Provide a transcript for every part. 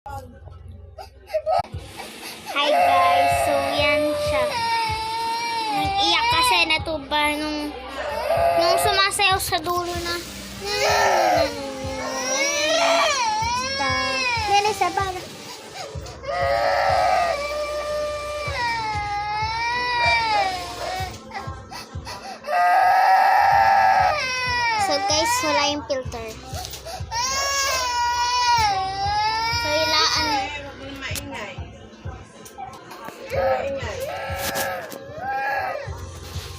Hi guys, so yan siya. Nag-iyak kasi natuba nung sumasayaw sa dulo na. Nene sa bala. So guys, wala yung filter. So ilaan. Maingay.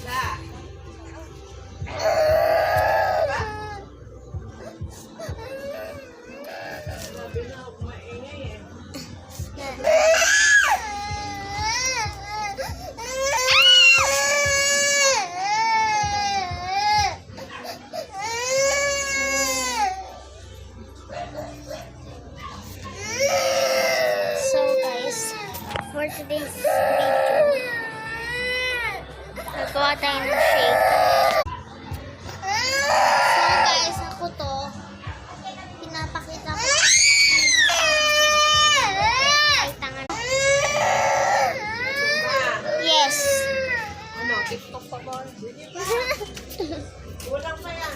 La. Sabi na ako maingay eh. So guys, for today's video, nagawa tayo ng shake. So guys, ako to, pinapakita ko. Ay, tangan. Yes. Ano, TikTok pa ba? Walang pa yan.